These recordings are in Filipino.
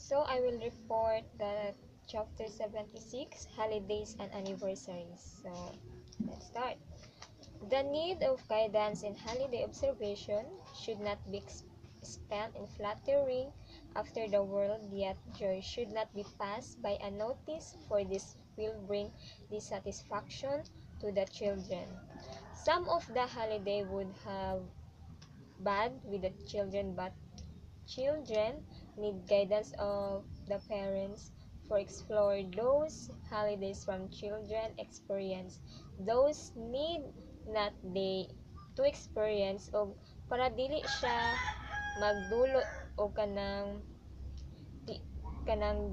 So I will report the chapter 76, holidays and anniversaries. So let's start. The need of guidance in holiday observation should not be spent in flattering after the world, yet joy should not be passed by unnoticed, for this will bring dissatisfaction to the children. Some of the holiday would have bad with the children, but children need guidance of the parents for explore those holidays from children experience. Those need not they to experience o para dili siya magdulot o kanang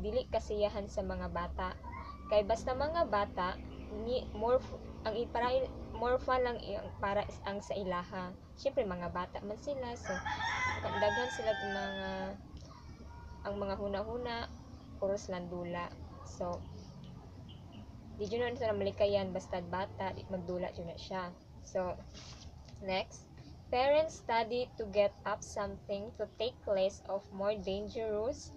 dili kasiyahan sa mga bata. Kay basta mga bata ni more ang para more fun lang para ang sa ilaha. Syempre mga bata man sila, so daghan sila ang mga huna-huna puros landula. So di jud na sila malikayan basta bata di magdula jud na siya. So next, parents study to get up something to take less of more dangerous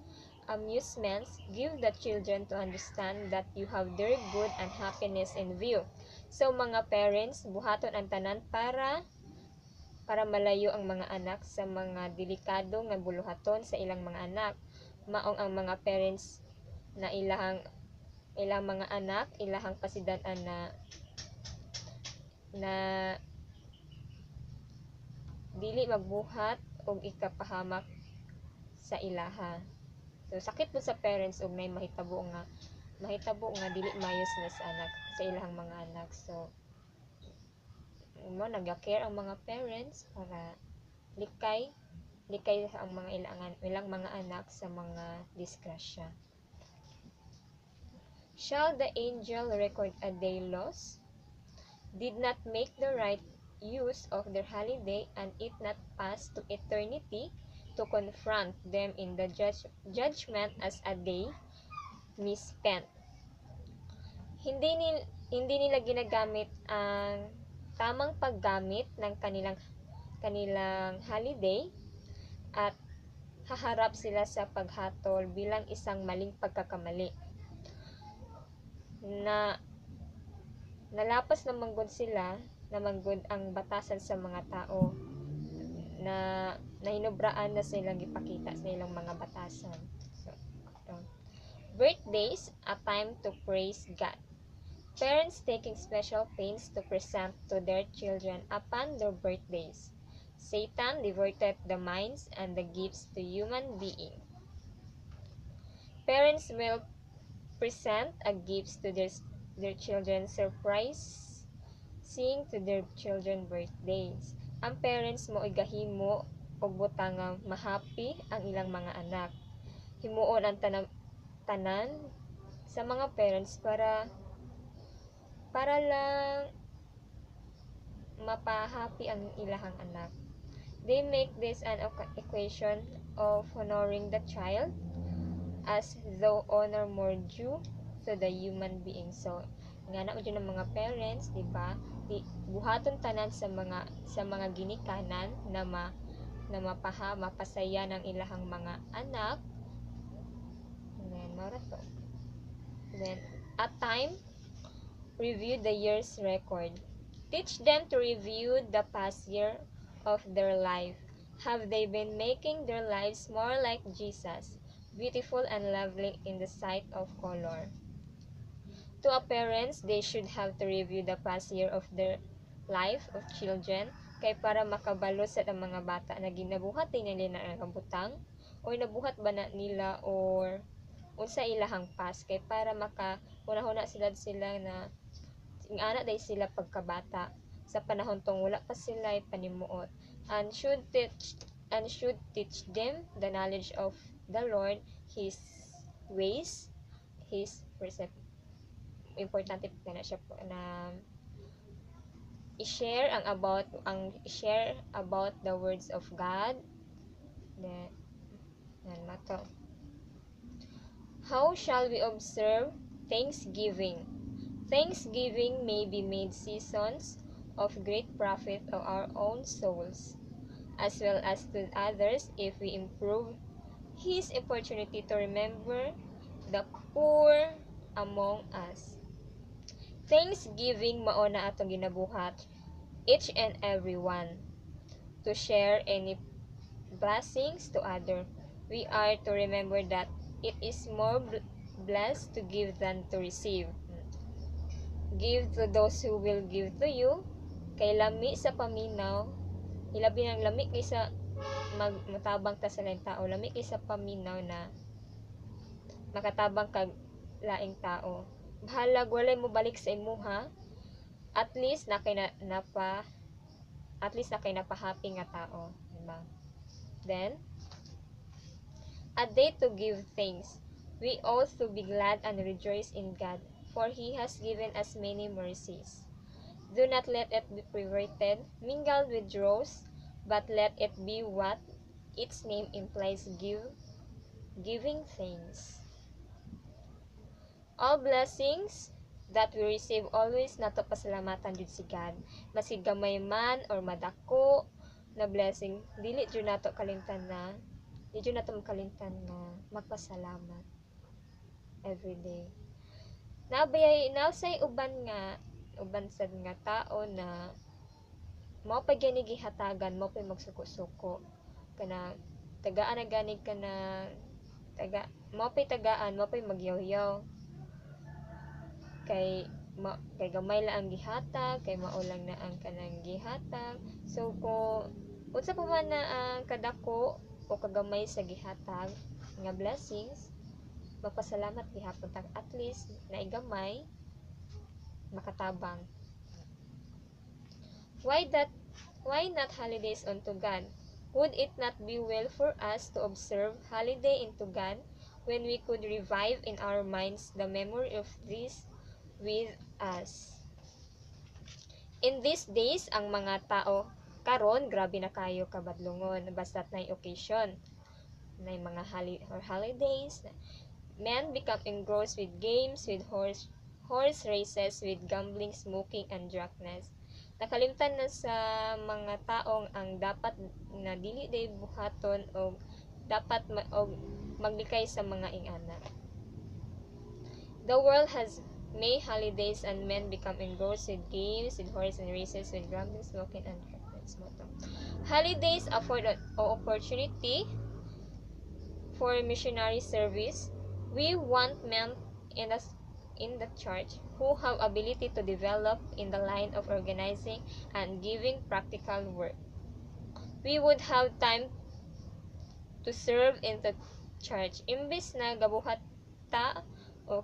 amusements. Give the children to understand that you have their good and happiness in view. So mga parents buhaton ang tanan para malayo ang mga anak sa mga delikado nga buluhaton sa ilang mga anak. Maong ang mga parents na ilang mga anak ilahang pasidan-an na dili magbuhat og ikapahamak sa ilaha. So sakit po sa parents og nay mahitabo nga dili mayo sila sa anak sa ilahang mga anak. So nagka-care ang mga parents para likay ang mga ilang mga anak sa mga disgrasya. Shall the angel record a day lost? Did not make the right use of their holiday, and it not pass to eternity to confront them in the judgment as a day misspent. Hindi nila ginagamit ang tamang paggamit ng kanilang holiday at haharap sila sa paghatol bilang isang maling pagkakamali. Nalapas na manggod sila na manggod ang batasan sa mga tao na nahinubraan na silang ipakita sa ilang mga batasan. So, birthdays, a time to praise God. Parents taking special pains to present to their children upon their birthdays. Satan diverted the minds and the gifts to human beings. Parents will present a gifts to their children, surprising to their children birthdays. Ang parents mo igahimo og butang nga mahappy ang ilang mga anak. Himuon ang tanan sa mga parents para lang mapahappy ang ilahang anak. They make this an equation of honoring the child as though honor more due to the human being. So nga na ng mga parents, di ba? Buhaton tanan sa mga ginikanan na mapasaya ng ilahang mga anak. Then at time, review the year's record. Teach them to review the past year of their life. Have they been making their lives more like Jesus, beautiful and lovely in the sight of color? To a parents, they should have to review the past year of their life of children kay para makabalo sa mga bata na ginabuhat nila na nakabutang o nabuhat ba na nila or unsa ilahang past kay para makahuna-huna sila na ingana day sila pagkabata sa panahon tong wala pa sila panimuot, and should teach them the knowledge of the Lord, His ways, His precepts. Importante po na siya po na i-share about the words of God. How shall we observe Thanksgiving? Thanksgiving may be made seasons of great profit to our own souls, as well as to others if we improve His opportunity to remember the poor among us. Thanksgiving mao na atong ginabuhat, each and every one, to share any blessings to other. We are to remember that it is more blessed to give than to receive. Give to those who will give to you. Kay lami sa paminaw, ilabi ng lami kaysa matabang ta sa laing tao, lami kaysa paminaw na makatabang kag laing tao. Bahalag walay mo balik sa imuha, at least nakay napahappy nga tao, diba? Then, a day to give thanks. We ought to be glad and rejoice in God, for He has given us many mercies. Do not let it be perverted, mingled with dross, but let it be what its name implies, giving thanks. All blessings that we receive always nato pasalamatan jud si God. Masig gamay man or madako na blessing, dili jud nato kalimtan na magpasalamat every day. Nausay uban sad nga tao na mao pa gani gihatagan, mao pa magsuko-suko kana tagaan na gani kana mao pa magyaw-yaw kay gamay lang ang gihatag, kay mao lang na ang kanang gihatag. So ko unsa pa man na ang kadako o kagamay sa gihatag nga blessings, magpasalamat gihapon tag at least naigamay makatabang. Why not holidays unto God? Would it not be well for us to observe holiday unto God when we could revive in our minds the memory of this with us? In these days, ang mga tao karon grabe na kayo kabadlungon basta't nay occasion, nay mga holidays. Men become engrossed with games, with horse races, with gambling, smoking, and drunkenness. Nakalimtan na sa mga taong ang dapat na dili day buhaton o dapat maglikay sa mga ingana. The world has many holidays and men become engrossed with games, with horse and races, with gambling, smoking, and drunkenness. Holidays afford an opportunity for missionary service. We want men in the church who have ability to develop in the line of organizing and giving practical work. We would have time to serve in the church. Imbis na gabuhat ta o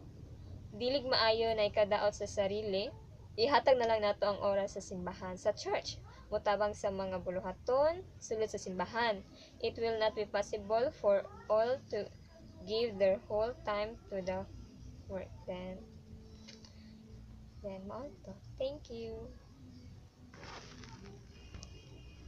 dilig maayo na ikadaot sa sarili, ihatag na lang nato ang oras sa simbahan, sa church. Mutabang sa mga buluhaton, sulod sa simbahan. It will not be possible for all to give their whole time to the work. Then mao to. Thank you.